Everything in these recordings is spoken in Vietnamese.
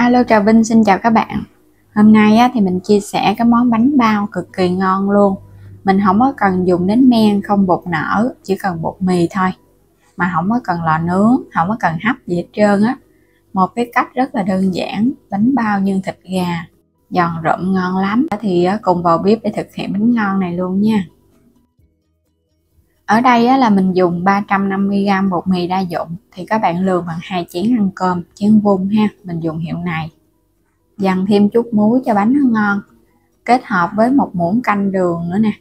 Alo, chào Vinh, xin chào các bạn. Hôm nay thì mình chia sẻ cái món bánh bao cực kỳ ngon luôn. Mình không có cần dùng đến men, không bột nở, chỉ cần bột mì thôi. Mà không có cần lò nướng, không có cần hấp gì hết trơn á. Một cái cách rất là đơn giản, bánh bao nhân thịt gà, giòn rụm ngon lắm. Thì cùng vào bếp để thực hiện bánh ngon này luôn nha. Ở đây là mình dùng 350g bột mì đa dụng, thì các bạn lường bằng 2 chén ăn cơm, chén vuông ha, mình dùng hiệu này. Dằn thêm chút muối cho bánh nó ngon, kết hợp với một muỗng canh đường nữa nè.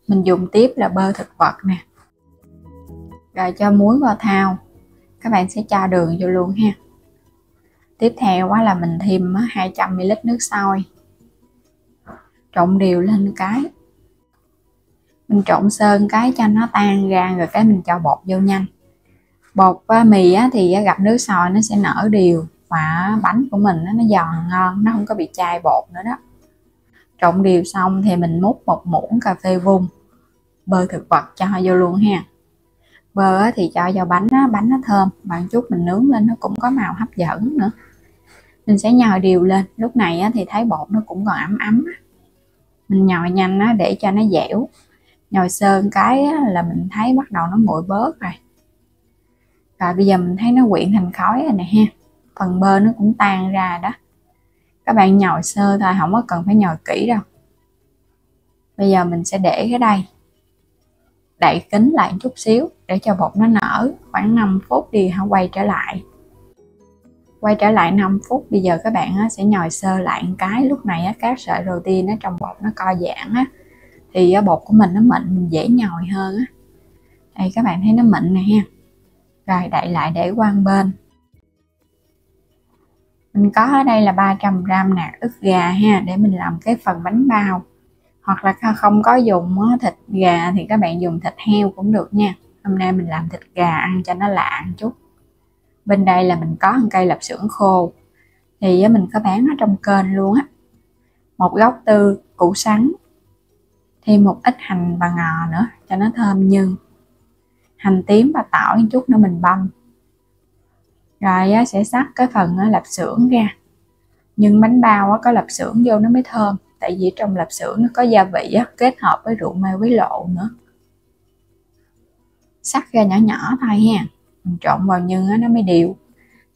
Mình dùng tiếp là bơ thực vật nè. Rồi cho muối vào thau, các bạn sẽ cho đường vô luôn ha. Tiếp theo là mình thêm 200ml nước sôi, trộn đều lên cái. Mình trộn sơn cái cho nó tan ra, rồi cái mình cho bột vô nhanh. Bột mì thì gặp nước sôi nó sẽ nở đều, và bánh của mình nó giòn ngon, nó không có bị chai bột nữa đó. Trộn đều xong thì mình múc một muỗng cà phê vung bơ thực vật cho vô luôn ha. Bơ thì cho vào bánh nó thơm, bằng chút mình nướng lên nó cũng có màu hấp dẫn nữa. Mình sẽ nhồi đều lên. Lúc này thì thấy bột nó cũng còn ấm ấm, mình nhồi nhanh để cho nó dẻo. Nhồi sơn cái là mình thấy bắt đầu nó nguội bớt rồi. Rồi bây giờ mình thấy nó quyện thành khói rồi nè ha, phần bơ nó cũng tan ra đó. Các bạn nhồi sơ thôi, không có cần phải nhồi kỹ đâu. Bây giờ mình sẽ để cái đây, đậy kín lại chút xíu để cho bột nó nở khoảng 5 phút đi, hả, quay trở lại 5 phút. Bây giờ các bạn sẽ nhồi sơ lại một cái. Lúc này các sợi protein trong bột nó co giãn thì bột của mình nó mịn, mình dễ nhồi hơn á. Đây các bạn thấy nó mịn nè ha. Rồi đậy lại để qua một bên. Mình có ở đây là 300g nạc ức gà ha, để mình làm cái phần bánh bao. Hoặc là không có dùng thịt gà thì các bạn dùng thịt heo cũng được nha. Hôm nay mình làm thịt gà ăn cho nó lạ một chút. Bên đây là mình có một cây lạp xưởng khô, thì mình có bán ở trong kênh luôn á. Một gốc tư, củ sắn, thêm một ít hành và ngò nữa cho nó thơm nhân, hành tím và tỏi một chút nữa mình băm. Rồi sẽ xắt cái phần lạp xưởng ra. Nhưng bánh bao có lạp xưởng vô nó mới thơm, tại vì trong lạp xưởng nó có gia vị kết hợp với rượu mê với lộ nữa. Xắt ra nhỏ nhỏ thôi ha, mình trộn vào nhân nó mới đều,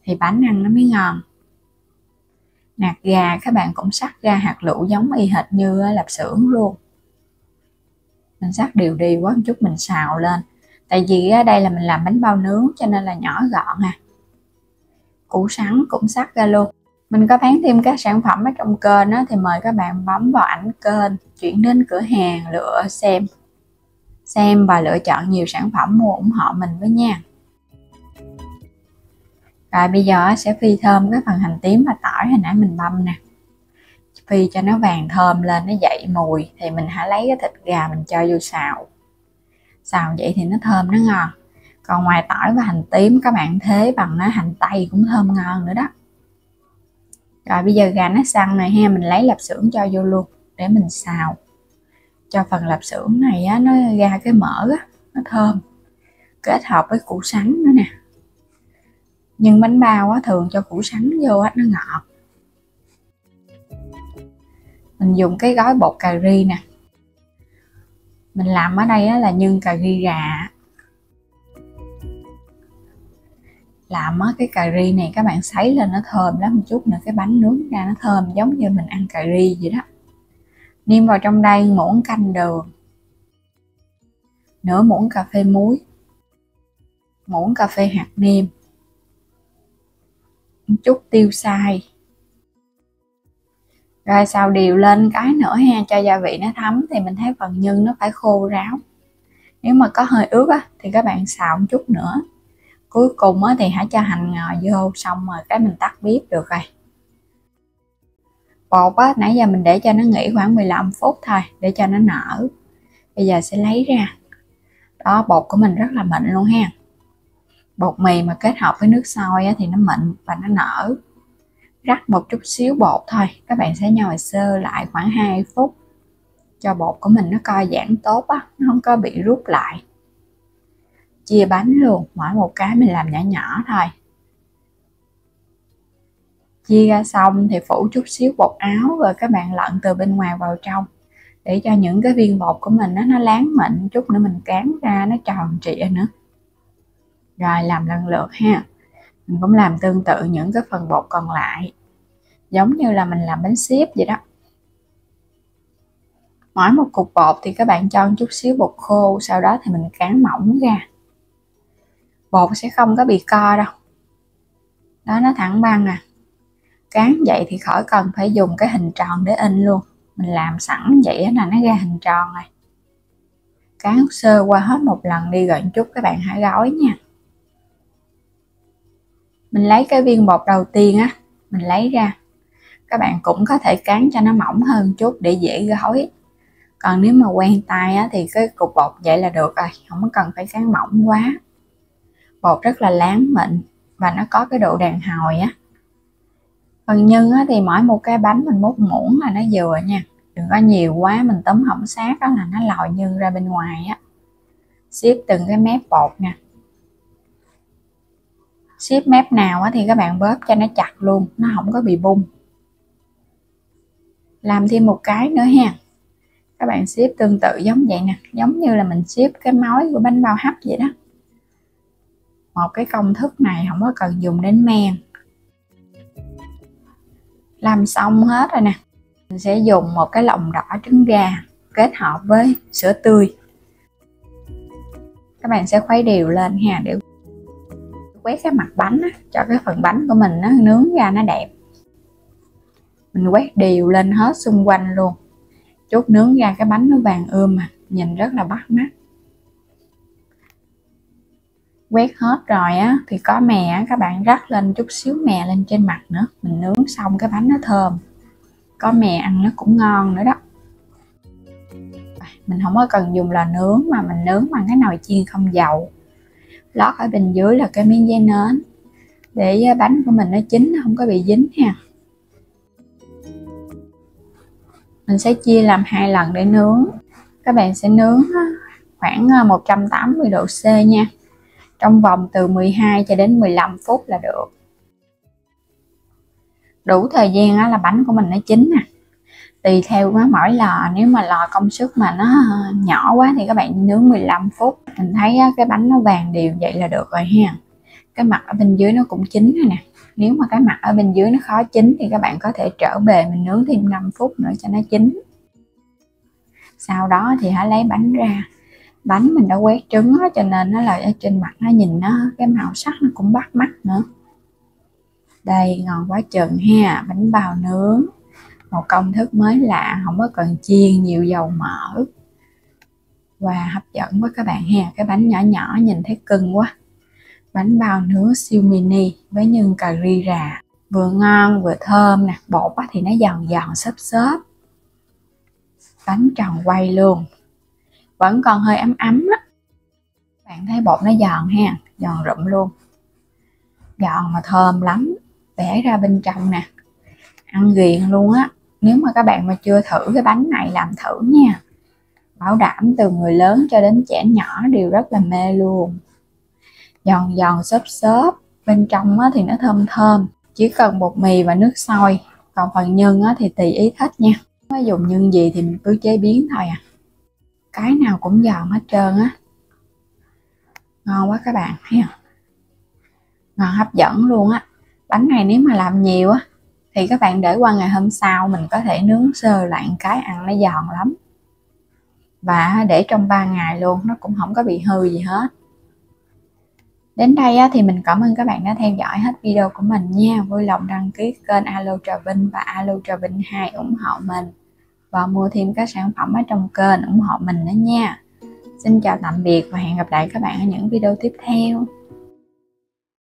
thì bánh ăn nó mới ngon. Nạc gà các bạn cũng xắt ra hạt lựu giống y hệt như lạp xưởng luôn. Mình xắt đều đều quá một chút, mình xào lên. Tại vì ở đây là mình làm bánh bao nướng cho nên là nhỏ gọn Củ sắn cũng xắt ra luôn. Mình có bán thêm các sản phẩm ở trong kênh thì mời các bạn bấm vào ảnh kênh, chuyển đến cửa hàng, lựa xem và lựa chọn nhiều sản phẩm mua ủng hộ mình với nha. Rồi bây giờ sẽ phi thơm cái phần hành tím và tỏi hồi nãy mình băm nè. Phi cho nó vàng thơm lên, nó dậy mùi thì mình hãy lấy cái thịt gà mình cho vô xào. Xào vậy thì nó thơm, nó ngon. Còn ngoài tỏi và hành tím các bạn thế bằng hành tây cũng thơm ngon nữa đó. Rồi bây giờ gà nó săn này ha, mình lấy lạp xưởng cho vô luôn để mình xào. Cho phần lạp xưởng này nó ra cái mỡ nó thơm, kết hợp với củ sắn nữa nè. Nhưng bánh bao thường cho củ sắn vô nó ngọt. Mình dùng cái gói bột cà ri nè. Mình làm ở đây là nhân cà ri gà. Làm cái cà ri này các bạn sấy lên nó thơm lắm một chút nữa, cái bánh nướng ra nó thơm giống như mình ăn cà ri vậy đó. Nêm vào trong đây muỗng canh đường, nửa muỗng cà phê muối, muỗng cà phê hạt nêm, một chút tiêu xay. Rồi xào đều lên cái nữa ha, cho gia vị nó thấm. Thì mình thấy phần nhân nó phải khô ráo. Nếu mà có hơi ướt thì các bạn xào một chút nữa. Cuối cùng thì hãy cho hành ngò vô, xong rồi cái mình tắt bếp được rồi. Bột nãy giờ mình để cho nó nghỉ khoảng 15 phút thôi để cho nó nở. Bây giờ sẽ lấy ra. Đó, bột của mình rất là mịn luôn ha. Bột mì mà kết hợp với nước sôi thì nó mịn và nó nở. Rắc một chút xíu bột thôi, các bạn sẽ nhồi sơ lại khoảng 2 phút cho bột của mình nó co giãn tốt nó không có bị rút lại. Chia bánh luôn, mỗi một cái mình làm nhỏ nhỏ thôi. Chia ra xong thì phủ chút xíu bột áo rồi các bạn lặn từ bên ngoài vào trong để cho những cái viên bột của mình nó láng mịn, chút nữa mình cán ra nó tròn trịa nữa. Rồi làm lần lượt ha. Mình cũng làm tương tự những cái phần bột còn lại, giống như là mình làm bánh xếp vậy đó. Mỗi một cục bột thì các bạn cho chút xíu bột khô, sau đó thì mình cán mỏng ra. Bột sẽ không có bị co đâu. Đó, nó thẳng băng à. Cán vậy thì khỏi cần phải dùng cái hình tròn để in luôn. Mình làm sẵn vậy là nó ra hình tròn này. Cán sơ qua hết một lần đi rồi chút các bạn hãy gói nha. Mình lấy cái viên bột đầu tiên á, mình lấy ra. Các bạn cũng có thể cán cho nó mỏng hơn chút để dễ gói. Còn nếu mà quen tay á, thì cái cục bột vậy là được rồi, không cần phải cán mỏng quá. Bột rất là láng mịn và nó có cái độ đàn hồi á. Phần nhân á, thì mỗi một cái bánh mình múc muỗng là nó vừa nha. Đừng có nhiều quá mình tóm hỏng sát đó là nó lòi nhân ra bên ngoài á. Xếp từng cái mép bột nè. Xếp mép nào á, thì các bạn bóp cho nó chặt luôn, nó không có bị bung. Làm thêm một cái nữa ha. Các bạn xếp tương tự giống vậy nè, giống như là mình xếp cái mối của bánh bao hấp vậy đó. Một cái công thức này không có cần dùng đến men. Làm xong hết rồi nè, mình sẽ dùng một cái lòng đỏ trứng gà kết hợp với sữa tươi. Các bạn sẽ khuấy đều lên ha, để quét cái mặt bánh á, cho cái phần bánh của mình nó nướng ra nó đẹp. Mình quét đều lên hết xung quanh luôn. Chút nướng ra cái bánh nó vàng ươm mà nhìn rất là bắt mắt. Quét hết rồi á thì có mè á, các bạn rắc lên chút xíu mè lên trên mặt nữa. Mình nướng xong cái bánh nó thơm. Có mè ăn nó cũng ngon nữa đó. Mình không có cần dùng lò nướng mà mình nướng bằng cái nồi chiên không dầu. Lót ở bên dưới là cái miếng giấy nến để bánh của mình nó chín không có bị dính ha. Mình sẽ chia làm 2 lần để nướng. Các bạn sẽ nướng khoảng 180 độ C nha. Trong vòng từ 12 cho đến 15 phút là được. Đủ thời gian là bánh của mình nó chín nè. Tùy theo mỗi lò, nếu mà lò công suất mà nó nhỏ quá thì các bạn nướng 15 phút. Mình thấy cái bánh nó vàng đều vậy là được rồi ha. Cái mặt ở bên dưới nó cũng chín rồi nè. Nếu mà cái mặt ở bên dưới nó khó chín thì các bạn có thể trở bề mình nướng thêm 5 phút nữa cho nó chín. Sau đó thì hãy lấy bánh ra. Bánh mình đã quét trứng đó, cho nên nó là ở trên mặt nó nhìn nó cái màu sắc nó cũng bắt mắt nữa. Đây, ngon quá chừng ha. Bánh bao nướng, một công thức mới lạ, không có cần chiên nhiều dầu mỡ và hấp dẫn quá các bạn ha. Cái bánh nhỏ nhỏ nhìn thấy cưng quá. Bánh bao nướng siêu mini với nhân cà ri rà, vừa ngon vừa thơm nè. Bột thì nó giòn giòn xốp xốp, bánh tròn quay luôn, vẫn còn hơi ấm ấm á. Bạn thấy bột nó giòn ha, giòn rụm luôn, giòn mà thơm lắm. Bẻ ra bên trong nè, ăn ghiền luôn á. Nếu mà các bạn mà chưa thử cái bánh này làm thử nha, bảo đảm từ người lớn cho đến trẻ nhỏ đều rất là mê luôn. Giòn giòn xốp xốp, bên trong thì nó thơm thơm. Chỉ cần bột mì và nước sôi. Còn phần nhân thì tùy ý thích nha, có dùng nhân gì thì mình cứ chế biến thôi à. Cái nào cũng giòn hết trơn á. Ngon quá các bạn thấy không? Ngon hấp dẫn luôn á. Bánh này nếu mà làm nhiều á thì các bạn để qua ngày hôm sau mình có thể nướng sơ lại cái, ăn nó giòn lắm. Và để trong 3 ngày luôn, nó cũng không có bị hư gì hết. Đến đây thì mình cảm ơn các bạn đã theo dõi hết video của mình nha. Vui lòng đăng ký kênh Alo Trà Vinh và Alo Trà Vinh 2 ủng hộ mình. Và mua thêm các sản phẩm ở trong kênh ủng hộ mình nữa nha. Xin chào tạm biệt và hẹn gặp lại các bạn ở những video tiếp theo.